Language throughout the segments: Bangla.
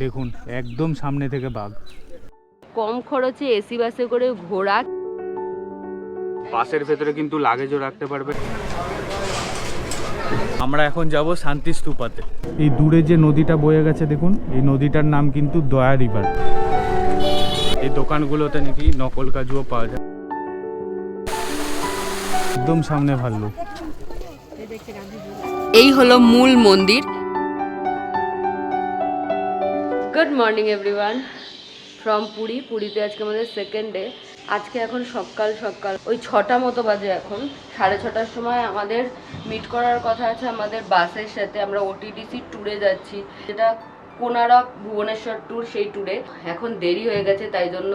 দেখুন একদম সামনে থেকে বাঘ। কম খরচে এসি বাসে করে ঘোরা। বাসের ভেতরে কিন্তু লাগেজও রাখতে পারবে। আমরা এখন যাব শান্তি স্তূপাতে। এই দূরে যে নদীটা বয়ে গেছে দেখুন, এই নদীটার নাম কিন্তু দয়া রিভার। এই দোকানগুলোতে নাকি নকল কাজুও পাওয়া যায়। একদম সামনে ভাল্লুক। এই হলো মূল মন্দির। Good morning everyone from Puri. পুরীতে আজকে আমাদের সেকেন্ড ডে। আজকে এখন সকাল ওই 6টা মতো বাজে। এখন 6:30টার সময় আমাদের মিট করার কথা আছে আমাদের বাসের সাথে। আমরা ওটিডিসি ট্যুরে যাচ্ছি, যেটা কোনারক ভুবনেশ্বর ট্যুর, সেই ট্যুরে। এখন দেরি হয়ে গেছে, তাই জন্য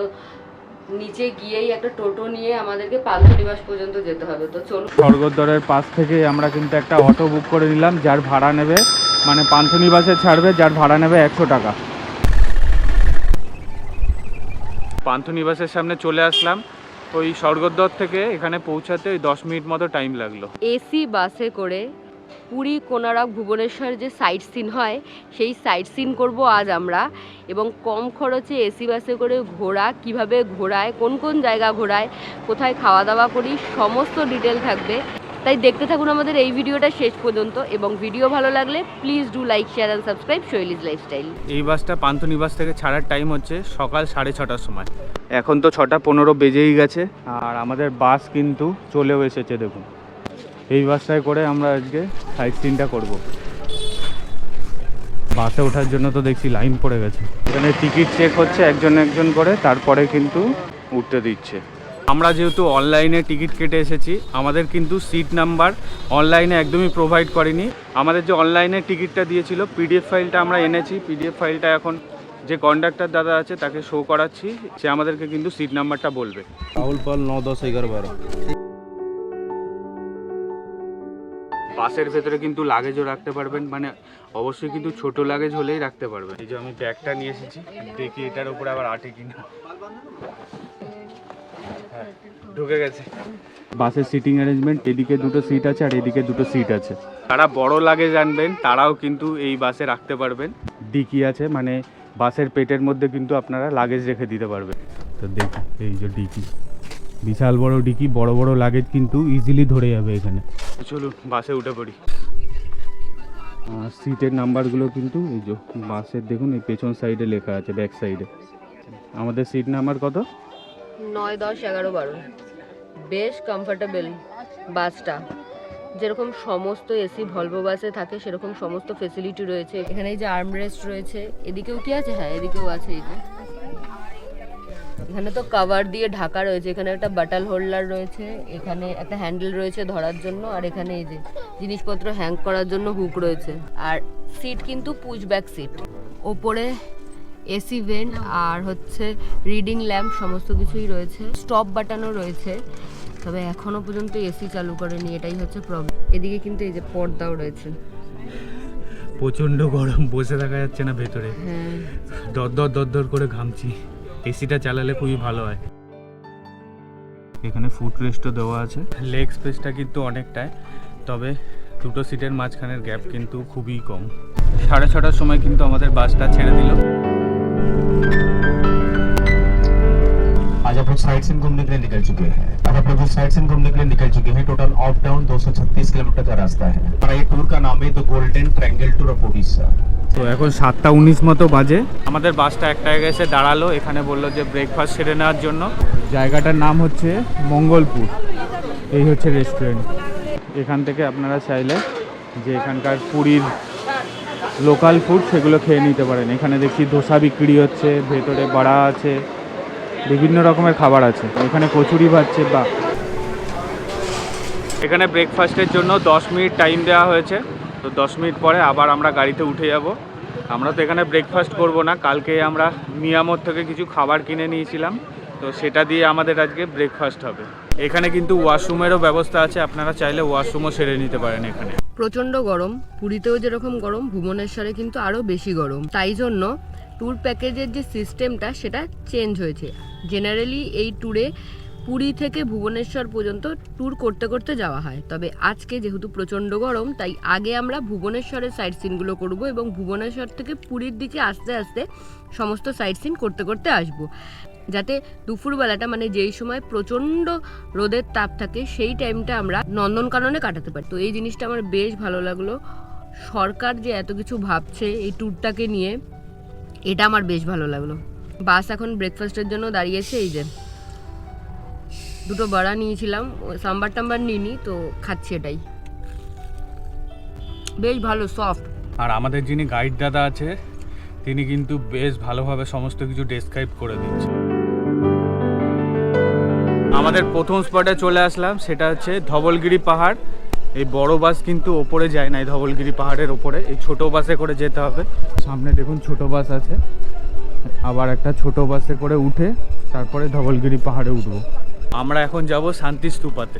নিচে গিয়েই একটা টোটো নিয়ে আমাদেরকে পান্থনিবাস পর্যন্ত যেতে হবে। তো চলুন। স্বর্গদ্বারের পাশ থেকে আমরা কিন্তু একটা অটো বুক করে নিলাম, যার ভাড়া নেবে, মানে পান্থনিবাসে ছাড়বে, যার ভাড়া নেবে 100 টাকা। পান্থনিবাসের সামনে চলে আসলাম। ওই স্বর্গদ্বার থেকে এখানে পৌঁছাতে ওই 10 মিনিট মতো টাইম লাগলো। এসি বাসে করে পুরী কোনারক ভুবনেশ্বর যে সাইট সিন হয়, সেই সাইট সিন করব আজ আমরা। এবং কম খরচে এসি বাসে করে ঘোরা, কিভাবে ঘোরায়, কোন কোন জায়গা ঘোরায়, কোথায় খাওয়া দাওয়া করি, সমস্ত ডিটেল থাকবে। তাই দেখতে থাকুন আমাদের এই ভিডিওটা শেষ পর্যন্ত। এবং ভিডিও ভালো লাগলে please do like, share and subscribe Shoili's Lifestyle. এই বাসটা পান্থনিবাস থেকে ছাড়ার টাইম হচ্ছে সকাল 6:30টার সময়। এখন তো 6:15 বেজেই গেছে, আর আমাদের বাস কিন্তু চলেও এসেছে। দেখুন, এই বাসটায় করে আমরা আজকে সাইট সিনটা করবো। বাসে ওঠার জন্য তো দেখছি লাইন পড়ে গেছে। এখানে টিকিট চেক হচ্ছে একজন একজন করে, তারপরে কিন্তু উঠতে দিচ্ছে। আমরা যেহেতু অনলাইনে টিকিট কেটে এসেছি, আমাদের কিন্তু সিট নাম্বার অনলাইনে একদমই প্রোভাইড করেনি। আমাদের যে অনলাইনে টিকিটটা দিয়েছিল, পিডিএফ ফাইলটা আমরা এনেছি। পিডিএফ ফাইলটা এখন যে কন্ডাক্টর দাদা আছে তাকে শো করাচ্ছি, সে আমাদেরকে কিন্তু সিট নাম্বারটা বলবে। রাহুল পাল 9, 10, 11, 12। বাসের ভেতরে কিন্তু লাগেজও রাখতে পারবেন, মানে অবশ্যই কিন্তু ছোট লাগেজ হলেই রাখতে পারবেন। এই যে আমি ব্যাগটা নিয়ে এসেছি, দেখি এটার উপরে আবার আটে কিনা। হ্যাঁ, ঢুকে গেছে। বাসের সিটিং অ্যারেঞ্জমেন্ট, এদিকে দুটো সিট আছে আর এদিকে দুটো সিট আছে। যারা বড় লাগেজ আনবেন তারাও কিন্তু এই বাসে রাখতে পারবেন। ডিকি আছে, মানে বাসের পেটের মধ্যে কিন্তু আপনারা লাগেজ রেখে দিতে পারবেন। তো দেখুন, এই যে ডিকি, বিশাল বড় ডিকি, বড় বড় লাগেজ কিন্তু ইজিলি ধরে যাবে এখানে। চলুন বাসে উঠে পড়ি। সিটের নাম্বারগুলো কিন্তু এই যে বাসের দেখুন এই পেছন সাইডে লেখা আছে, ব্যাক সাইডে। আমাদের সিট নাম্বার কত? 9, 10, 11, 12। বেশ কমফোর্টেবল বাসটা। যেরকম সমস্ত এসি ভলভো বাসে থাকে সেরকম সমস্ত ফেসিলিটি রয়েছে এখানে। এই যে আর্মরেস্ট রয়েছে, এদিকেও কি আছে? হ্যাঁ, এদিকেও আছে। এই যে এখানে তো কভার দিয়ে ঢাকা রয়েছে। এখানে একটা বাটল হোল্ডার রয়েছে, এখানে একটা হ্যান্ডেল রয়েছে ধরার জন্য, আর এখানে এই যে জিনিসপত্র হ্যাং করার জন্য হুক রয়েছে। আর সিট কিন্তু পুশ ব্যাক সিট। ওপরে এসি ভেন্ট আর হচ্ছে রিডিং ল্যাম্প, সমস্ত কিছুই রয়েছে। স্টপ বাটনও রয়েছে, তবে এখনো পর্যন্ত এসি চালু করেনি, এটাই হচ্ছে প্রবলেম। এদিকে কিন্তু এই যে পর্দাও রয়েছে। প্রচন্ড গরম, বসে থাকা যাচ্ছে না ভেতরে। হ্যাঁ, দর করে ঘামছি। এসিটা চালালে খুবই ভালো হয়। এখানে ফুট রেস্টও দেওয়া আছে। লেগ স্পেসটা কিন্তু অনেকটাই, তবে দুটো সিটের মাঝখানের গ্যাপ কিন্তু খুবই কম। 6:30টার সময় কিন্তু আমাদের বাসটা ছেড়ে দিল। आज आप लोग साइट सीन घूमने के लिए निकल चुके हैं। आज आप लोग जो साइट सीन घूमने के लिए निकल चुके हैं, टोटल अप डाउन 236 किलोमीटर का रास्ता है। हमारा ये टूर का नाम है the golden triangle tour of Odisha. তো এখন 7:19 মতো বাজে। আমাদের বাসটা একটা জায়গায় এসে দাঁড়ালো। এখানে বললো যে ব্রেকফাস্ট সেরে নেওয়ার জন্য। জায়গাটার নাম হচ্ছে মঙ্গলপুর। এই হচ্ছে রেস্টুরেন্ট। এখান থেকে আপনারা চাইলে যে এখানকার পুরীর লোকাল ফুড সেগুলো খেয়ে নিতে পারেন। এখানে দেখছি ধোসা বিক্রি হচ্ছে, ভেতরে বড়া আছে, বিভিন্ন রকমের খাবার আছে। এখানে কচুরি ভাজছে। বা এখানে ব্রেকফাস্টের জন্য 10 মিনিট টাইম দেওয়া হয়েছে। তো 10 মিনিট পরে আবার আমরা গাড়িতে উঠে যাব। আমরা তো এখানে ব্রেকফাস্ট করব না, কালকে আমরা মিয়ামোর থেকে কিছু খাবার কিনে নিয়েছিলাম, তো সেটা দিয়ে আমাদের আজকে ব্রেকফাস্ট হবে। এখানে কিন্তু ওয়াশরুমেরও ব্যবস্থা আছে, আপনারা চাইলে ওয়াশরুমও সেরে নিতে পারেন এখানে। প্রচণ্ড গরম। পুরীতেও যেরকম গরম, ভুবনেশ্বরে কিন্তু আরও বেশি গরম। তাই জন্য ট্যুর প্যাকেজের যে সিস্টেমটা সেটা চেঞ্জ হয়েছে। জেনারেলি এই ট্যুরে পুরী থেকে ভুবনেশ্বর পর্যন্ত ট্যুর করতে করতে যাওয়া হয়। তবে আজকে যেহেতু প্রচণ্ড গরম, তাই আগে আমরা ভুবনেশ্বরের সাইট সিনগুলো করব এবং ভুবনেশ্বর থেকে পুরীর দিকে আস্তে আস্তে সমস্ত সাইট সিন করতে করতে আসব, যাতে দুপুরবেলাটা মানে যেই সময় প্রচণ্ড রোদের তাপ থাকে সেই টাইমটা আমরা নন্দনকাননে কাটাতে পারি। তো এই জিনিসটা আমার বেশ ভালো লাগলো, সরকার যে এত কিছু ভাবছে এই ট্যুরটাকে নিয়ে, এটা আমার বেশ ভালো লাগলো। বাস এখন ব্রেকফাস্টের জন্য দাঁড়িয়েছে, এই যে দুটো বড়া নিয়েছিলাম, সাম্বার টাম্বার নিইনি, তো খাচ্ছি এটাই, বেশ ভালো সফট। আর আমাদের যিনি গাইড দাদা আছে তিনি কিন্তু বেশ ভালোভাবে সমস্ত কিছু ডেসক্রাইব করে দিচ্ছে। আমাদের প্রথম স্পটে চলে আসলাম, সেটা হচ্ছে ধবলগিরি পাহাড়। এই বড় বাস কিন্তু ওপরে যায় না, এই ধবলগিরি পাহাড়ের ওপরে এই ছোট বাসে করে যেতে হবে। সামনে দেখুন ছোট বাস আছে, আবার একটা ছোট বাসে করে উঠে তারপরে ধবলগিরি পাহাড়ে উঠবো। আমরা এখন যাব শান্তি স্তূপাতে।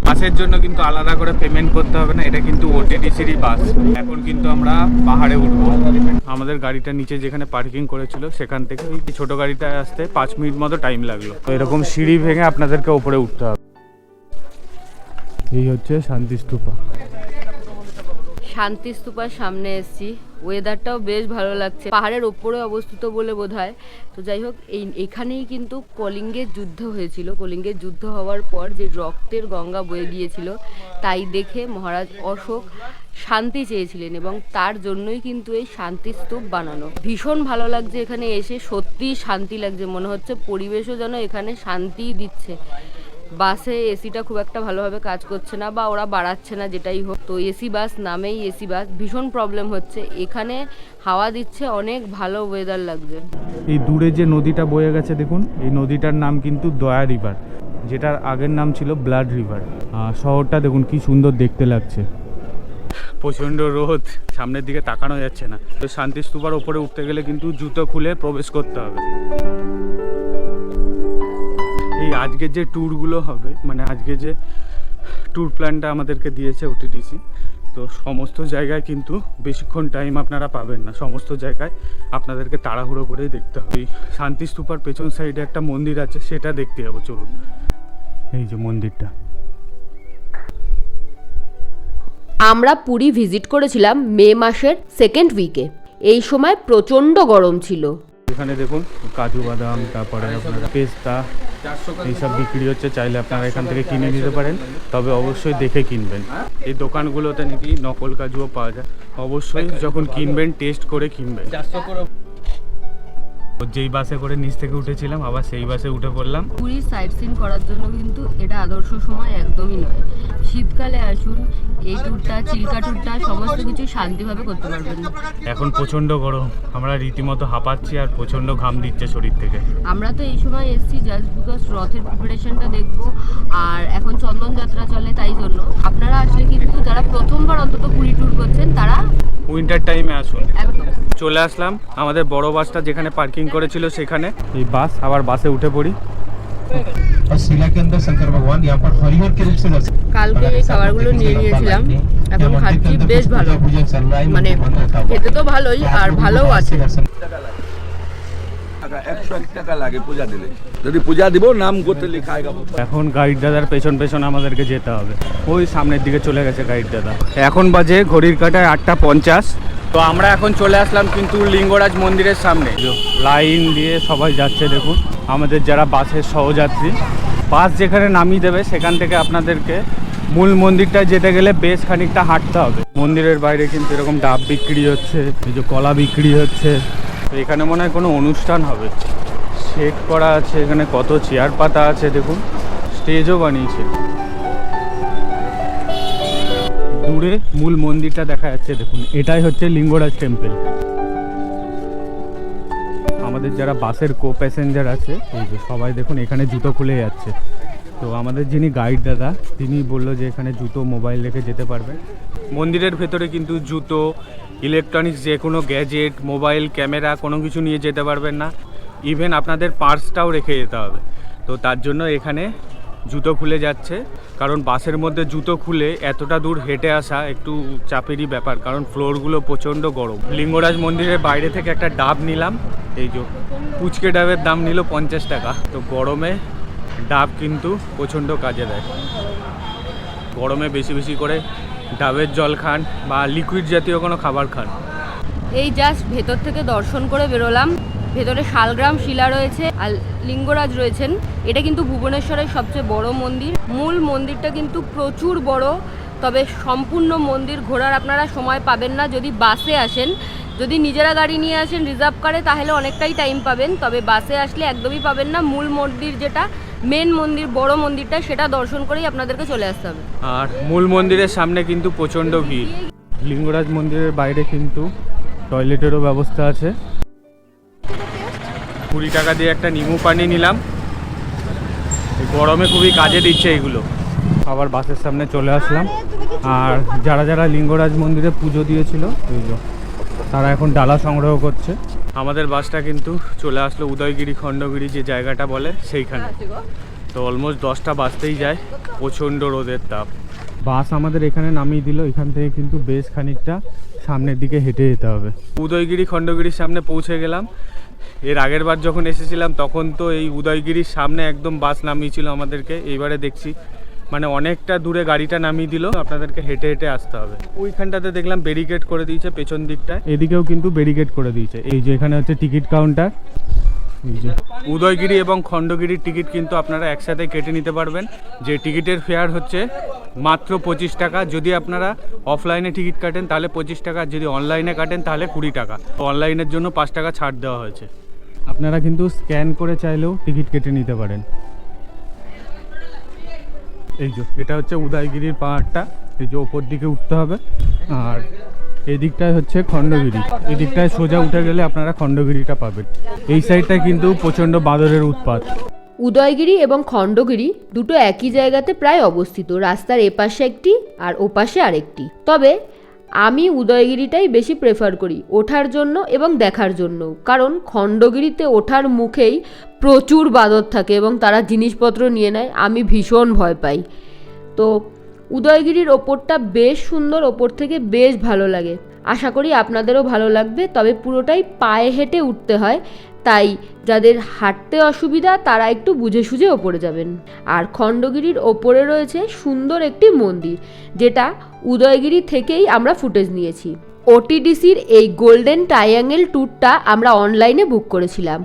বাসের জন্য কিন্তু আলাদা করে পেমেন্ট করতে হবে না, এটা কিন্তু ওটিডিসিরই বাস। এখন কিন্তু আমরা পাহাড়ে উঠবো। আমাদের গাড়িটা নিচে যেখানে পার্কিং করেছিল সেখান থেকে এই ছোট গাড়িটা আসতে 5 মিনিট মতো টাইম লাগলো। তো এরকম সিঁড়ি ভেঙে আপনাদেরকে উপরে উঠতে হবে। এই হচ্ছে শান্তি স্তূপা। শান্তি স্তূপার সামনে এসেছি, ওয়েদারটাও বেশ ভালো লাগছে, পাহাড়ের ওপরে অবস্থিত বলে বোধহয়। তো যাই হোক, এখানেই কিন্তু কলিঙ্গের যুদ্ধ হয়েছিল। কলিঙ্গের যুদ্ধ হওয়ার পর যে রক্তের গঙ্গা বয়ে গিয়েছিল, তাই দেখে মহারাজ অশোক শান্তি চেয়েছিলেন এবং তার জন্যই কিন্তু এই শান্তি স্তূপ বানানো। ভীষণ ভালো লাগছে এখানে এসে, সত্যিই শান্তি লাগছে, মনে হচ্ছে পরিবেশও যেন এখানে শান্তিই দিচ্ছে। বাসে এসিটা খুব একটা ভালোভাবে কাজ করছে না, বা ওরা বাড়াচ্ছে না, যেটাই হোক। তো এসি বাস নামেই এসি বাস, ভীষণ প্রবলেম হচ্ছে। এখানে হাওয়া দিচ্ছে, অনেক ভালো ওয়েদার লাগছে। এই দূরে যে নদীটা বয়ে গেছে দেখুন, এই নদীটার নাম কিন্তু দয়া রিভার, যেটার আগের নাম ছিল ব্লাড রিভার। শহরটা দেখুন কি সুন্দর দেখতে লাগছে। প্রচণ্ড রোদ, সামনের দিকে তাকানো যাচ্ছে না। তো শান্তি স্তূপার ওপরে উঠতে গেলে কিন্তু জুতো খুলে প্রবেশ করতে হবে। এই আজকের যে ট্যুরগুলো হবে, মানে আজকে যে ট্যুর প্ল্যানটা আমাদেরকে দিয়েছে ওটিটিসি, তো সমস্ত জায়গায় কিন্তু বেশিক্ষণ টাইম আপনারা পাবেন না, সমস্ত জায়গায় আপনাদেরকে তাড়াহুড়ো করেই দেখতে হবে। এই শান্তি স্তূপার পেছন সাইডে একটা মন্দির আছে, সেটা দেখতে যাবো, চলুন। এই যে মন্দিরটা। আমরা পুরী ভিজিট করেছিলাম মে মাসের সেকেন্ড উইকে, এই সময় প্রচণ্ড গরম ছিল। এখানে দেখুন কাজু বাদাম, তারপরে আপনার পেস্তা এইসব বিক্রি হচ্ছে, চাইলে আপনারা এখান থেকে কিনে নিতে পারেন, তবে অবশ্যই দেখে কিনবেন। এই দোকানগুলোতে নাকি নকল কাজুও পাওয়া যায়, অবশ্যই যখন কিনবেন টেস্ট করে কিনবেন। যেই বাসে করে নিচ থেকে উঠেছিলাম আবার সেই বাসে উঠে পড়লাম। পুরী সাইট সিন করার জন্য কিন্তু এটা আদর্শ সময় একদমই নয়। শীতকালে আসুন, এই ট্যুরটা, চিল্কা ট্যুরটা সমস্ত কিছু শান্তিভাবে করতে পারবেন। এখন প্রচণ্ড গরম, আমরা রীতিমতো হাঁপাচ্ছি আর প্রচণ্ড ঘাম দিচ্ছে শরীর থেকে। আমরা তো এই সময় এসেছি জাস্ট বিকজ রথের প্রিপারেশনটা দেখবো, আর এখন চন্দন যাত্রা চলে, তাই জন্য। আপনারা আসলে কিন্তু যারা প্রথমবার অন্তত পুরী ট্যুর করছেন, তারা উইন্টার টাইমে আসুন। একদম। চলে আসলাম আমাদের বড় বাসটা যেখানে পার্কিং করেছিল সেখানে। এই বাস, আবার বাসে উঠে পড়ি। और शिला के अंदर शंकर भगवान यहाँ पर हरिहर के रूप से दर्शन। কালকে এই খাবারগুলো নিয়ে নিয়েছিলাম, এখন খাচ্ছি, বেশ ভালো, মানে খেতে তো ভালোই আর ভালোও আছে। 101 টাকা লাগে পূজা দিলে, যদি পূজা দিব নাম করতে লেখা আয়েগা। এখন গাইড দাদার পেছন পেছন আমাদেরকে যেতে হবে, ওই সামনের দিকে চলে গেছে গাইড দাদা। এখন বাজে ঘড়ির কাঁটায় 8:50। তো আমরা এখন চলে আসলাম কিন্তু লিঙ্গরাজ মন্দিরের সামনে। লাইন দিয়ে সবাই যাচ্ছে দেখুন, আমাদের যারা বাসের সহযাত্রী। বাস যেখানে নামিয়ে দেবে সেখান থেকে আপনাদেরকে মূল মন্দিরটায় যেতে গেলে বেশ খানিকটা হাঁটতে হবে। মন্দিরের বাইরে কিন্তু এরকম ডাব বিক্রি হচ্ছে, এই যে কলা বিক্রি হচ্ছে। তো এখানে মনে হয় কোনো অনুষ্ঠান হবে, সেট করা আছে, এখানে কত চেয়ার পাতা আছে দেখুন, স্টেজও বানিয়েছে। দূরে মূল মন্দিরটা দেখা যাচ্ছে দেখুন, এটাই হচ্ছে লিঙ্গরাজ টেম্পল। আমাদের যারা বাসের কো প্যাসেঞ্জার আছে, এই যে সবাই দেখুন এখানে জুতো খুলে যাচ্ছে। তো আমাদের যিনি গাইড দাদা, তিনি বললো যে এখানে জুতো, মোবাইল রেখে যেতে পারবেন। মন্দিরের ভেতরে কিন্তু জুতো, ইলেকট্রনিক্স যে কোনো গ্যাজেট, মোবাইল, ক্যামেরা কোনো কিছু নিয়ে যেতে পারবেন না। ইভেন আপনাদের পার্সটাও রেখে যেতে হবে। তো তার জন্য এখানে জুতো খুলে যাচ্ছে, কারণ বাসের মধ্যে জুতো খুলে এতটা দূর হেঁটে আসা একটু চাপেরই ব্যাপার, কারণ ফ্লোরগুলো প্রচণ্ড গরম। লিঙ্গরাজ মন্দিরের বাইরে থেকে একটা ডাব নিলাম, এই যে পুচকে ডাবের দাম নিল 50 টাকা। তো গরমে ডাব কিন্তু প্রচণ্ড কাজে দেয়। গরমে বেশি বেশি করে ডাবের জল খান বা লিকুইড জাতীয় কোনো খাবার খান। এই জাস্ট ভেতর থেকে দর্শন করে বেরোলাম। ভেতরে শালগ্রাম শিলা রয়েছে আর লিঙ্গরাজ রয়েছেন। এটা কিন্তু ভুবনেশ্বরের সবচেয়ে বড় মন্দির। মূল মন্দিরটা কিন্তু প্রচুর বড়, তবে সম্পূর্ণ মন্দির ঘোরার আপনারা সময় পাবেন না যদি বাসে আসেন। যদি নিজেরা গাড়ি নিয়ে আসেন রিজার্ভ করে তাহলে অনেকটাই টাইম পাবেন, তবে বাসে আসলে একদমই পাবেন না। মূল মন্দির যেটা মেন মন্দির, বড় মন্দিরটা, সেটা দর্শন করেই আপনাদেরকে চলে আসতে হবে। আর মূল মন্দিরের সামনে কিন্তু প্রচণ্ড ভিড়। লিঙ্গরাজ মন্দিরের বাইরে কিন্তু টয়লেটেরও ব্যবস্থা আছে। 20 টাকা দিয়ে একটা নিমু পানি নিলাম, এই গরমে খুবই কাজে দিচ্ছে এইগুলো। আবার বাসের সামনে চলে আসলাম। আর যারা যারা লিঙ্গরাজ মন্দিরে পুজো দিয়েছিল এইগুলো, তারা এখন ডালা সংগ্রহ করছে। আমাদের বাসটা কিন্তু চলে আসলো উদয়গিরি খণ্ডগিরি যে জায়গাটা বলে সেইখানে। তো অলমোস্ট 10টা বাজতেই যায়, প্রচণ্ড রোদের তাপ। বাস আমাদের এখানে নামিয়ে দিল। এখান থেকে কিন্তু বেশ খানিকটা সামনের দিকে হেঁটে যেতে হবে। উদয়গিরি খণ্ডগিরির সামনে পৌঁছে গেলাম। এর আগের বার যখন এসেছিলাম তখন তো এই উদয়গিরির সামনে একদম বাস নামিয়েছিল আমাদেরকে। এইবারে দেখছি মানে অনেকটা দূরে গাড়িটা নামিয়ে দিল, আপনাদেরকে হেঁটে হেঁটে আসতে হবে। ওইখানটাতে দেখলাম ব্যারিকেড করে দিয়েছে পেছন দিকটায়, এদিকেও কিন্তু ব্যারিকেড করে দিয়েছে। এই যে এখানে হচ্ছে টিকিট কাউন্টার। এই যে উদয়গিরি এবং খণ্ডগিরির টিকিট কিন্তু আপনারা একসাথে কেটে নিতে পারবেন। যে টিকিটের ফেয়ার হচ্ছে মাত্র 25 টাকা। যদি আপনারা অফলাইনে টিকিট কাটেন তাহলে 25 টাকা, যদি অনলাইনে কাটেন তাহলে 20 টাকা। অনলাইনের জন্য 5 টাকা ছাড় দেওয়া হয়েছে। আপনারা কিন্তু স্ক্যান করে চাইলেও টিকিট কেটে নিতে পারেন। এই যে এটা হচ্ছে উদয়গিরির পাহাড়টা, এই যে ওপর দিকে উঠতে হবে। আর এই দিকটায় হচ্ছে খণ্ডগিরি, এই দিকটায় সোজা উঠে গেলে আপনারা খণ্ডগিরিটা পাবেন। এই সাইডটা কিন্তু প্রচণ্ড বাদরের উৎপাত। উদয়গিরি এবং খণ্ডগিরি দুটো একই জায়গাতে প্রায় অবস্থিত। রাস্তার এপাশে একটি আর ওপাশে আরেকটি। তবে আমি উদয়গিরিটাই বেশি প্রেফার করি ওঠার জন্য এবং দেখার জন্য, কারণ খণ্ডগিরিতে ওঠার মুখেই প্রচুর বাদর থাকে এবং তারা জিনিসপত্র নিয়ে নেয়। আমি ভীষণ ভয় পাই। তো উদয়গিরির ওপরটা বেশ সুন্দর, ওপর থেকে বেশ ভালো লাগে। আশা করি আপনাদেরও ভালো লাগবে। তবে পুরোটাই পায়ে হেঁটে উঠতে হয়, তাই যাদের হাঁটতে অসুবিধা তারা একটু বুঝে সুঝে ওপরে যাবেন। আর খণ্ডগিরির ওপরে রয়েছে সুন্দর একটি মন্দির, যেটা উদয়গিরি থেকেই আমরা ফুটেজ নিয়েছি। ওটিডিসির এই গোল্ডেন ট্রায়াঙ্গেল ট্যুরটা আমরা অনলাইনে বুক করেছিলাম।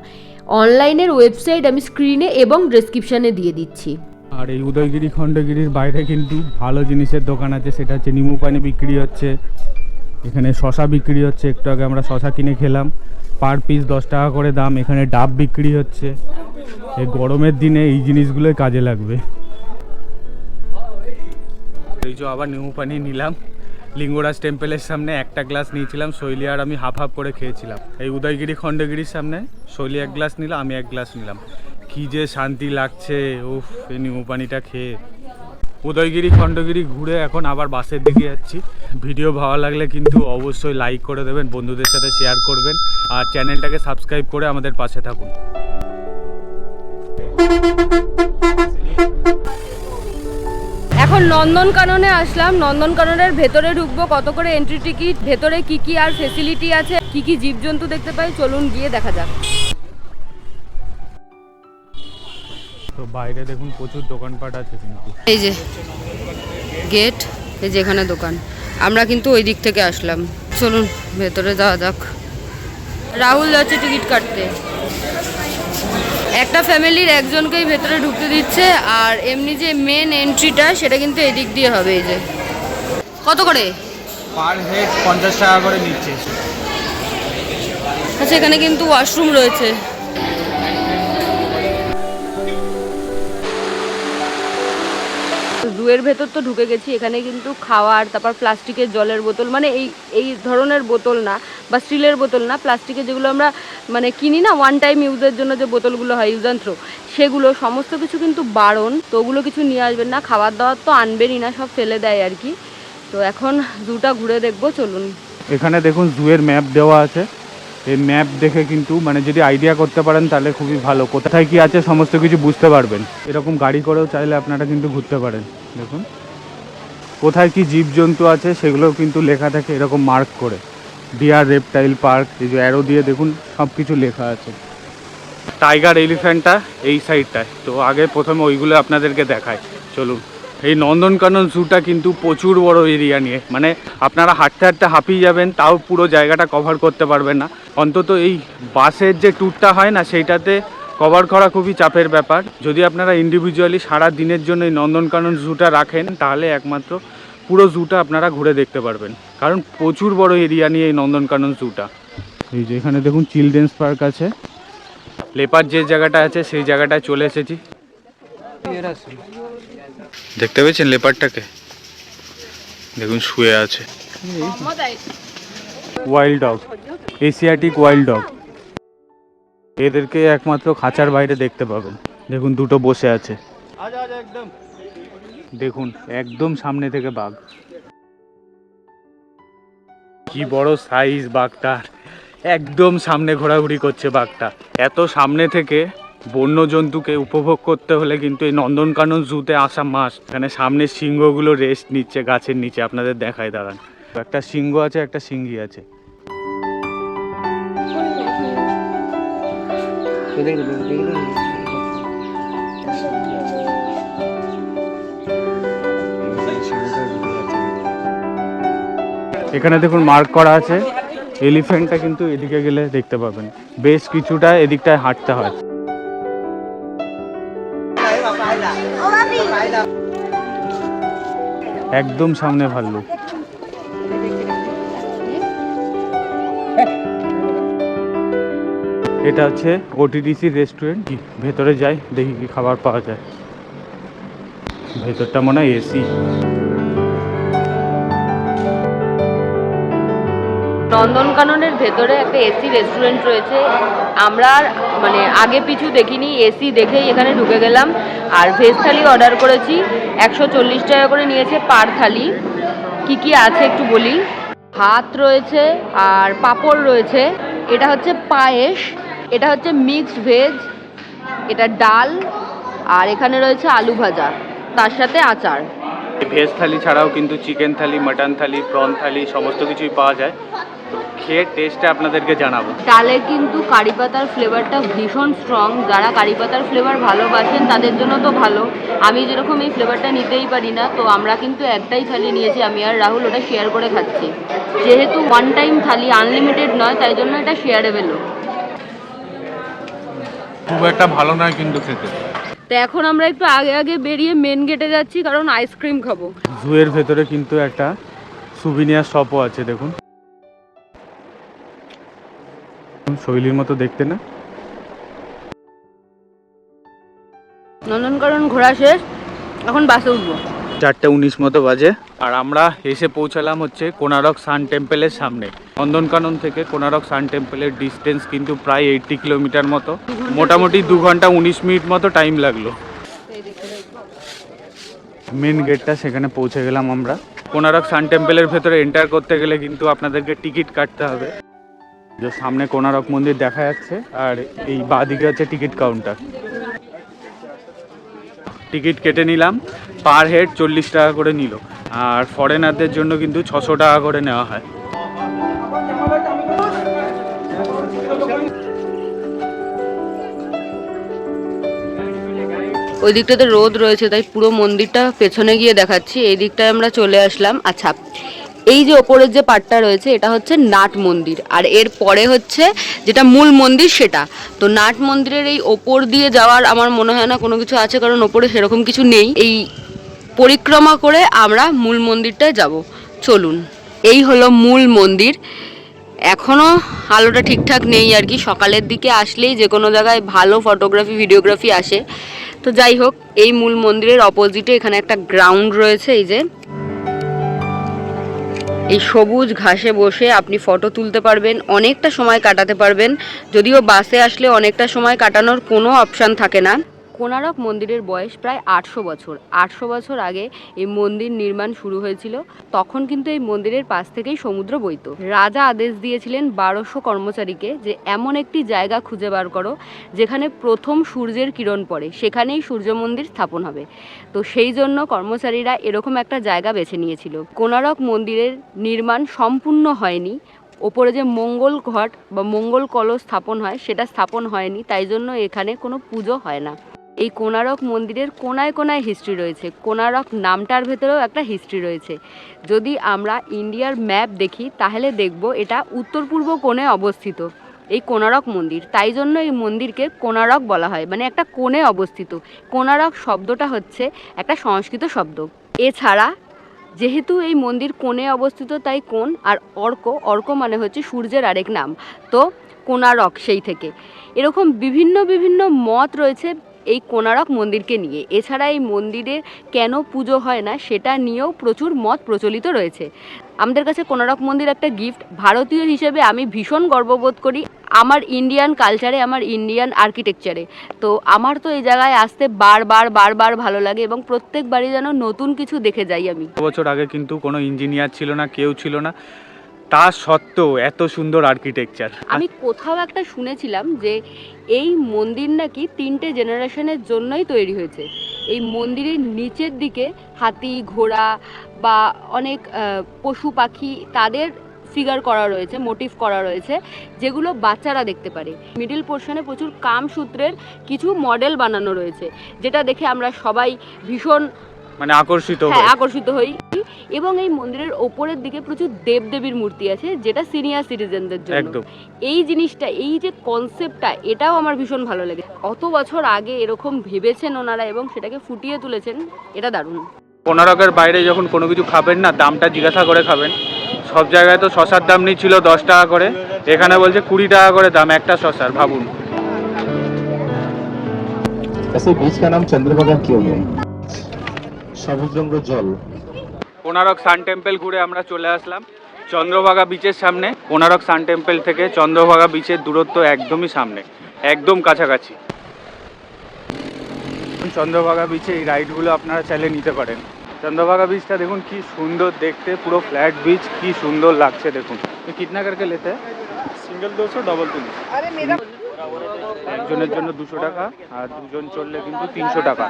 অনলাইনের ওয়েবসাইট আমি স্ক্রিনে এবং ডেসক্রিপশানে দিয়ে দিচ্ছি। আর এই উদয়গিরি খণ্ডগিরির বাইরে কিন্তু ভালো জিনিসের দোকান আছে, সেটা হচ্ছে নিমু পানি বিক্রি হচ্ছে, এখানে শশা বিক্রি হচ্ছে। একটু আগে আমরা শশা কিনে খেলাম, পার পিস 10 টাকা করে দাম। এখানে ডাব বিক্রি হচ্ছে। এই গরমের দিনে এই জিনিসগুলোই কাজে লাগবে। এই যে আবার নিমু পানি নিলাম। লিঙ্গরাজ টেম্পলের সামনে একটা গ্লাস নিয়েছিলাম, শৈলী আর আমি হাফ হাফ করে খেয়েছিলাম। এই উদয়গিরি খণ্ডগিরির সামনে শৈলী 1 গ্লাস নিল, আমি 1 গ্লাস নিলাম। কি যে শান্তি লাগছে উফ এই নিমু পানিটা খেয়ে। উদয়গিরি খণ্ডগিরি ঘুরে এখন আবার বাসের দিকে যাচ্ছি। ভিডিও ভালো লাগলে কিন্তু অবশ্যই লাইক করে দেবেন, বন্ধুদের সাথে শেয়ার করবেন, আর চ্যানেলটাকে সাবস্ক্রাইব করে আমাদের পাশে থাকুন। এখন নন্দনকাননে আসলাম। নন্দনকাননের ভেতরে ঢুকবো। কত করে এন্ট্রি টিকিট, ভেতরে কি কি আর ফেসিলিটি আছে, কি কি জীবজন্তু দেখতে পাই, চলুন গিয়ে দেখা যাক। তো বাইরে দেখুন প্রচুর দোকানপাট আছে কিন্তু। এই যে গেট, এই যে এখানে দোকান। আমরা কিন্তু ওই দিক থেকে আসলাম। চলুন ভেতরে যাওয়া যাক। রাহুল যাচ্ছে টিকিট কাটতে। একটা ফ্যামিলির একজনকেই ভেতরে ঢুকতে দিচ্ছে, আর এমনি যে মেন এন্ট্রিটা সেটা কিন্তু এদিক দিয়ে হবে। এই যে কত করে? পার হেড 50 টাকা করে নিচ্ছে। আচ্ছা, এখানে কিন্তু ওয়াশরুম রয়েছে। জুয়ের ভেতর তো ঢুকে গেছি। এখানে কিন্তু খাওয়ার, তারপর প্লাস্টিকের জলের বোতল, মানে এই ধরনের বোতল না বা স্টিলের বোতল না, প্লাস্টিকের যেগুলো আমরা মানে কিনি না ওয়ান টাইম ইউজের জন্য যে বোতলগুলো হয়, ইউজ অ্যান্ড থ্রো, সেগুলো সমস্ত কিছু কিন্তু বারণ। তো ওগুলো কিছু নিয়ে আসবেন না। খাবার দাবার তো আনবেনই না, সব ফেলে দেয় আর কি। তো এখন জুটা ঘুরে দেখবো, চলুন। এখানে দেখুন জুয়ের ম্যাপ দেওয়া আছে। এই ম্যাপ দেখে কিন্তু মানে যদি আইডিয়া করতে পারেন তাহলে খুবই ভালো, কোথায় কি আছে সমস্ত কিছু বুঝতে পারবেন। এরকম গাড়ি করেও চাইলে আপনারা কিন্তু ঘুরতে পারেন। দেখুন কোথায় কি জীবজন্তু আছে সেগুলোও কিন্তু লেখা থাকে এরকম মার্ক করে। ডিয়ার রেপটাইল পার্ক, এই যে অ্যারো দিয়ে দেখুন সব কিছু লেখা আছে। টাইগার এলিফ্যান্টটা এই সাইডটায়, তো আগে প্রথমে ওইগুলো আপনাদেরকে দেখায়, চলুন। এই নন্দনকানন জুটা কিন্তু প্রচুর বড় এরিয়া নিয়ে, মানে আপনারা হাঁটতে হাঁটতে হাঁপিয়ে যাবেন, তাও পুরো জায়গাটা কভার করতে পারবেন না। অন্তত এই বাসের যে ট্যুরটা হয় না সেইটাতে কভার করা খুবই চাপের ব্যাপার। যদি আপনারা ইন্ডিভিজুয়ালি সারা দিনের জন্য এই নন্দনকানন জুটা রাখেন তাহলে একমাত্র পুরো জুটা আপনারা ঘুরে দেখতে পারবেন, কারণ প্রচুর বড় এরিয়া নিয়ে এই নন্দনকানন জুটা। এই যে এখানে দেখুন চিলড্রেন্স পার্ক আছে, লেপার যে জায়গাটা আছে সেই জায়গাটায় চলে এসেছি। দেখতে পেয়েছেন লেপারটাকে, দেখুন শুয়ে আছে। Wild dog, Asiatic wild dog, এদেরকে একমাত্র খাঁচার বাইরে দেখতে পাবেন। দেখুন দুটো বসে আছে, দেখুন একদম সামনে থেকে বাঘ, কি বড় সাইজ বাঘটার, একদম সামনে ঘোরাঘুরি করছে বাঘটা। এত সামনে থেকে বন্য জন্তুকে উপভোগ করতে হলে কিন্তু এই নন্দনকানন জুতে আসা মাস্ট। এখানে সামনে সিংহগুলো রেস্ট নিচ্ছে গাছের নিচে, আপনাদের দেখায় দাঁড়ান। একটা সিংহ আছে, একটা সিংহী আছে। এখানে দেখুন মার্ক করা আছে, এলিফ্যান্টটা কিন্তু এদিকে গেলে দেখতে পাবেন, বেশ কিছুটা এদিকটায় হাঁটতে হয়। একদম সামনে ভাল্লুক। এটা হচ্ছে ওটিডিসি রেস্টুরেন্ট, ভেতরে যাই দেখি কি খাবার পাওয়া যায়। ভেতরটা মনে হয় এসি। নন্দনকাননের ভেতরে একটা এসি রেস্টুরেন্ট রয়েছে। আমরা মানে আগে পিছু দেখিনি, এসি দেখেই এখানে ঢুকে গেলাম। আর ভেজ থালি অর্ডার করেছি, 140 টাকা করে নিয়েছে পার থালি। কি কি আছে একটু বলি। ভাত রয়েছে আর পাঁপড় রয়েছে, এটা হচ্ছে পায়েস, এটা হচ্ছে মিক্সড ভেজ, এটা ডাল, আর এখানে রয়েছে আলু ভাজা, তার সাথে আচার। ভেজ থালি ছাড়াও কিন্তু চিকেন থালি, মাটন থালি, প্রন থালি সমস্ত কিছুই পাওয়া যায়। খেয়ে টেস্টটা আপনাদেরকে জানাবো। ডালে কিন্তু কারি পাতার ফ্লেভারটা ভীষণ স্ট্রং, যারা কারি পাতার ফ্লেভার ভালোবাসেন তাদের জন্য তো ভালো। আমি যেরকম এই ফ্লেভারটা নিতেই পারি না, তো আমরা কিন্তু একটাই থালি নিয়েছি, আমি আর রাহুল, ওটা শেয়ার করে খাচ্ছি। যেহেতু ওয়ান টাইম থালি, আনলিমিটেড নয়, তাই জন্য এটা শেয়ারেবেলও। খুব একটা ভালো নয় কিন্তু খেতে। তো এখন আমরা একটু আগে আগে বেরিয়ে মেন গেটে যাচ্ছি, কারণ আইসক্রিম খাবো। জুয়ের ভেতরে কিন্তু একটা সুভিনিয়ার শপও আছে, দেখুন শৈলীর মতো দেখতে না। নন্দনকানন ঘোরা শেষ, এখন বাসে উঠবো। 4:19 মতো বাজে, আর আমরা এসে পৌঁছালাম হচ্ছে কোনারক সান টেম্পলের সামনে। নন্দনকানন থেকে কোনারক সান টেম্পলের ডিস্টেন্স কিন্তু প্রায় 80 কিলোমিটার মতো, মোটামুটি 2 ঘন্টা 19 মিনিট মতো টাইম লাগলো। মেন গেটটা সেখানে পৌঁছে গেলাম আমরা। কোনারক সান টেম্পলের ভেতরে এন্টার করতে গেলে কিন্তু আপনাদেরকে টিকিট কাটতে হবে। যে সামনে কোনারক মন্দির দেখা যাচ্ছে, আর এই বাঁ দিকে হচ্ছে টিকিট কাউন্টার। টিকিট কেটে নিলাম, পার হেড 40 টাকা করে নিল, আর ফরেনারদের জন্য কিন্তু 600 টাকা করে নেওয়া হয়। ওই দিকটাতে রোদ রয়েছে, তাই পুরো মন্দিরটা পেছনে গিয়ে দেখাচ্ছি। এই দিকটায় আমরা চলে আসলাম। আচ্ছা, এই যে ওপরের যে পাটটা রয়েছে এটা হচ্ছে নাট মন্দির, আর এর পরে হচ্ছে যেটা মূল মন্দির সেটা। তো নাট মন্দিরের এই ওপর দিয়ে যাওয়ার আমার মনে হয় না কোনো কিছু আছে, কারণ ওপরে সেরকম কিছু নেই। এই পরিক্রমা করে আমরা মূল মন্দিরটায় যাব। চলুন, এই হলো মূল মন্দির। এখনও আলোটা ঠিকঠাক নেই আর কি, সকালের দিকে আসলেই যে কোনো জায়গায় ভালো ফটোগ্রাফি ভিডিওগ্রাফি আসে। তো যাই হোক, এই মূল মন্দিরের অপোজিটে এখানে একটা গ্রাউন্ড রয়েছে। এই যে এই সবুজ ঘাসে বসে আপনি ফটো তুলতে পারবেন, অনেকটা সময় কাটাতে পারবেন। যদিও বাসে আসলে অনেকটা সময় কাটানোর কোনো অপশান থাকে না, কোণারক মন্দিরের বয়স প্রায় 800 বছর। 800 বছর আগে এই মন্দির নির্মাণ শুরু হয়েছিল। তখন কিন্তু এই মন্দিরের পাশ থেকেই সমুদ্র বইতো। রাজা আদেশ দিয়েছিলেন 1200 কর্মচারীকে যে এমন একটি জায়গা খুঁজে বার করো যেখানে প্রথম সূর্যের কিরণ পড়ে, সেখানেই সূর্য মন্দির স্থাপন হবে। তো সেই জন্য কর্মচারীরা এরকম একটা জায়গা বেছে নিয়েছিল। কোণারক মন্দিরের নির্মাণ সম্পূর্ণ হয়নি, ওপরে যে মঙ্গল ঘট বা মঙ্গল কলস স্থাপন হয় সেটা স্থাপন হয়নি, তাই জন্য এখানে কোনো পুজো হয় না। এই কোণারক মন্দিরের কোনায় কোনায় হিস্ট্রি রয়েছে। কোণারক নামটার ভেতরেও একটা হিস্ট্রি রয়েছে। যদি আমরা ইন্ডিয়ার ম্যাপ দেখি তাহলে দেখব এটা উত্তর পূর্ব কোণে অবস্থিত এই কোণারক মন্দির, তাই জন্য এই মন্দিরকে কোণারক বলা হয়, মানে একটা কোণে অবস্থিত। কোণারক শব্দটা হচ্ছে একটা সংস্কৃত শব্দ। এছাড়া যেহেতু এই মন্দির কোণে অবস্থিত তাই কোণ, আর অর্ক মানে হচ্ছে সূর্যের আরেক নাম, তো কোণারক সেই থেকে। এরকম বিভিন্ন বিভিন্ন মত রয়েছে এই কোণারক মন্দিরকে নিয়ে। এছাড়া এই মন্দিরে কেন পুজো হয় না সেটা নিয়েও প্রচুর মত প্রচলিত রয়েছে। আমাদের কাছে কোণারক মন্দির একটা গিফট। ভারতীয় হিসেবে আমি ভীষণ গর্ববোধ করি আমার ইন্ডিয়ান কালচারে, আমার ইন্ডিয়ান আর্কিটেকচারে। তো আমার তো এই জায়গায় আসতে বারবার ভালো লাগে এবং প্রত্যেকবারই যেন নতুন কিছু দেখে যাই আমি। বছর আগে কিন্তু কোনো ইঞ্জিনিয়ার ছিল না, কেউ ছিল না, তা সত্ত্বেও এত সুন্দর আর্কিটেকচার। আমি কোথাও একটা শুনেছিলাম যে এই মন্দির নাকি 3টে জেনারেশনের জন্যই তৈরি হয়েছে। এই মন্দিরের নিচের দিকে হাতি, ঘোড়া বা অনেক পশু পাখি তাদের ফিগার করা রয়েছে, মোটিভ করা রয়েছে, যেগুলো বাচ্চারা দেখতে পারে। মিডল পোর্শনে প্রচুর কামসূত্রের কিছু মডেল বানানো রয়েছে, যেটা দেখে আমরা সবাই ভীষণ মানে আকর্ষিত হই। এবং এই মন্দিরের ওপরের দিকে প্রচুর দেবদেবীর মূর্তি আছে, যেটা সিনিয়র সিটিজেনদের জন্য। একদম। এই জিনিসটা, এই যে কনসেপ্টটা, এটাও আমার ভীষণ ভালো লাগে। কত বছর আগে এরকম ভেবেছেন ওনারা এবং সেটাকে ফুটিয়ে তুলেছেন, এটা দারুণ। কোণারকের বাইরে যখন কোনো কিছু খাবেন না, দামটা জিজ্ঞাসা করে খাবেন। সব জায়গায় তো শশার দাম নিচ্ছিল 10 টাকা করে, এখানে বলছে 20 টাকা করে দাম একটা শশার, ভাবুন। ऐसे बीच का नाम चंद्रभागा क्यों है? সমুদ্র জল। কোণারক সান টেম্পল ঘুরে আমরা চলে আসলাম চন্দ্রভাগা বিচের সামনে। কোণারক সান টেম্পল থেকে চন্দ্রভাগা বিচের দূরত্ব একদমই সামনে, একদম কাছাকাছি। চন্দ্রভাগা বিচে এই রাইডগুলো আপনারা চাইলে নিতে পারেন। চন্দ্রভাগা বিচটা দেখুন কি সুন্দর দেখতে, পুরো ফ্ল্যাট বিচ, কি সুন্দর লাগছে দেখুন। কিতনা করকে লেতে সিঙ্গেল 200, ডবল 300। একজনের জন্য 200 টাকা, আর দুজন চললে কিন্তু 300 টাকা।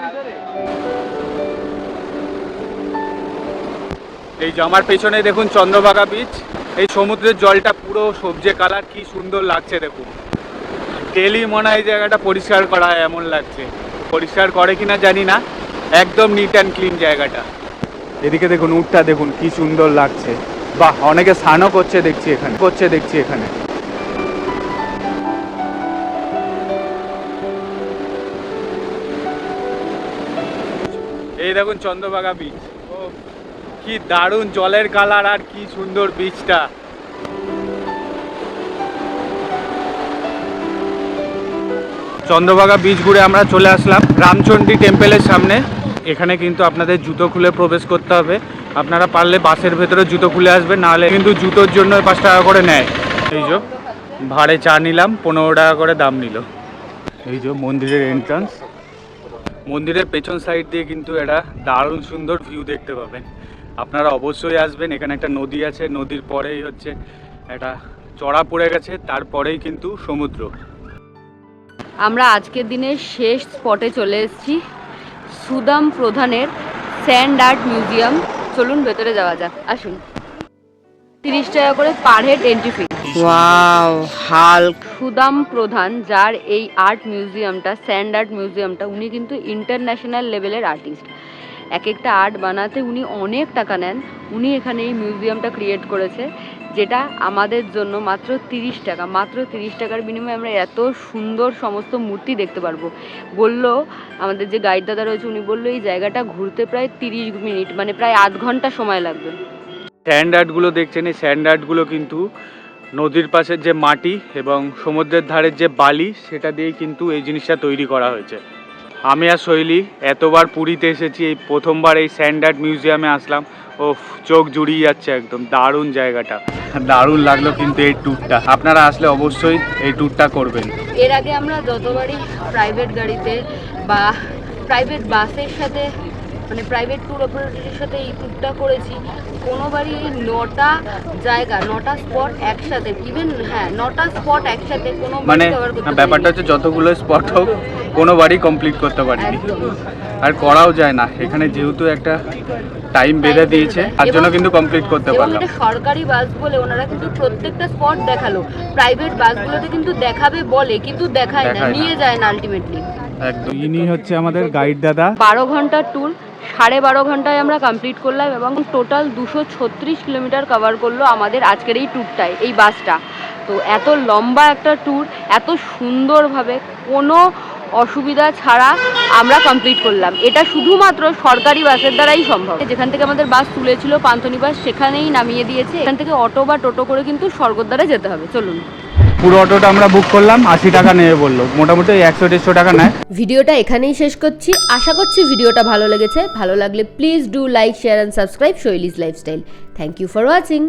এই যে আমার পেছনে দেখুন চন্দ্রভাগা বিচ, এই সমুদ্রের জলটা পুরো সবজে কালার, কি সুন্দর লাগছে দেখুন। ডেলি মনে হয় এই জায়গাটা পরিষ্কার করা হয় এমন লাগছে। পরিষ্কার করে কিনা জানি না, একদম নিট অ্যান্ড ক্লিন জায়গাটা। এদিকে দেখুন উটটা দেখুন কি সুন্দর লাগছে। বাহ, অনেকে স্নানও করছে দেখছি এখানে। এই দেখুন চন্দ্রভাগা বিচ, ও কি দারুণ জলের কালার আর কি সুন্দর বিচটা। চন্দ্রভাগা বিচ ঘুরে আমরা চলে আসলাম রামচণ্ডী টেম্পলের সামনে। এখানে কিন্তু আপনাদের জুতো খুলে প্রবেশ করতে হবে। আপনারা পারলে বাসের ভেতরে জুতো খুলে আসবেন, নাহলে কিন্তু জুতোর জন্য 5 টাকা করে নেয়। এই যে ভাড়ে চা নিলাম, 15 টাকা করে দাম নিল। এই যে মন্দিরের এন্ট্রান্স। মন্দিরের পেছন সাইড দিয়ে কিন্তু একটা দারুণ সুন্দর ভিউ দেখতে পাবেন। আপনারা অবশ্যই আসবেন। এখানে একটা নদী আছে, নদীর পরেই হচ্ছে একটা চড়া পড়ে গেছে, তারপরেই কিন্তু সমুদ্র। আমরা আজকের দিনের শেষ স্পটে চলে এসেছি, সুদাম প্রধানের স্যান্ড আর্ট মিউজিয়াম। চলুন ভেতরে যাওয়া যাক, আসুন। 30 টাকা করে per head entry fee. Wow, Hulk. Sudam প্রধান, যার এই আর্ট মিউজিয়ামটা, স্যান্ড আর্ট মিউজিয়ামটা, উনি কিন্তু ইন্টারন্যাশনাল লেভেলের আর্টিস্ট। এক একটা আর্ট বানাতে উনি অনেক টাকা নেন। উনি এখানে এই মিউজিয়ামটা ক্রিয়েট করেছে, যেটা আমাদের জন্য মাত্র 30 টাকা। মাত্র 30 টাকার বিনিময়ে আমরা এত সুন্দর সমস্ত মূর্তি দেখতে পারবো। বললো আমাদের যে গাইড দাদা রয়েছে, উনি বললো এই জায়গাটা ঘুরতে প্রায় 30 মিনিট, মানে প্রায় আধ ঘন্টা সময় লাগবে। স্যান্ড আর্টগুলো দেখছেন, এই স্যান্ড আর্টগুলো কিন্তু নদীর পাশের যে মাটি এবং সমুদ্রের ধারের যে বালি, সেটা দিয়েই কিন্তু এই জিনিসটা তৈরি করা হয়েছে। আমি আর শৈলী এতবার পুরীতে এসেছি, এই প্রথমবার এই স্যান্ড আর্ট মিউজিয়ামে আসলাম। ওফ, চোখ জুড়িয়ে যাচ্ছে একদম। দারুণ জায়গাটা, দারুণ লাগলো কিন্তু এই ট্যুরটা। আপনারা আসলে অবশ্যই এই ট্যুরটা করবেন। এর আগে আমরা যতবারই প্রাইভেট গাড়িতে বা প্রাইভেট বাসের সাথে মানে প্রাইভেট ট্যুর অপারেটরের সাথে এই ট্যুরটা করেছি, কোনোবারই 9টা জায়গা 9টা স্পট একসাথে, ইভেন হ্যাঁ 9টা স্পট একসাথে কোনো মানে ব্যাপারটা হচ্ছে যতগুলো স্পট হোক কোনোবারই কমপ্লিট করতে পারিনি, আর করাও যায় না এখানে, যেহেতু একটা টাইম বেঁধে দিয়েছে তার জন্য কিন্তু কমপ্লিট করতে এবং পারলাম। এটা সরকারি বাস বলে ওনারা কিন্তু প্রত্যেকটা স্পট দেখালো। প্রাইভেট বাসগুলোতে কিন্তু দেখাবে বলে কিন্তু দেখায় না, নিয়ে যায় না আলটিমেটলি। একদম। ইনি হচ্ছে আমাদের গাইড দাদা। 12 ঘন্টার ট্যুর 12.5 ঘন্টায় আমরা কমপ্লিট করলাম এবং টোটাল 236 কিলোমিটার কভার করলো আমাদের আজকের এই ট্যুরটায়, এই বাসটা। তো এত লম্বা একটা ট্যুর এত সুন্দরভাবে কোনো অসুবিধা ছাড়া আমরা কমপ্লিট করলাম। এটা শুধুমাত্র সরকারি বাসের দ্বারাই সম্ভব। যেখান থেকে আমাদের বাস তুলেছিল পান্থনিবাস সেখানেই নামিয়ে দিয়েছে। এখান থেকে অটো বা টোটো করে কিন্তু স্বর্গদ্বারে যেতে হবে। চলুন। পুরো অটোটা আমরা বুক করলাম, 80 টাকা নেবে বললো, মোটামুটি 100-150 টাকা নেয়। ভিডিওটা এখানেই শেষ করছি। আশা করছি ভিডিওটা ভালো লেগেছে। ভালো লাগলে please do like, share and subscribe Shoili's Lifestyle. Thank you for watching.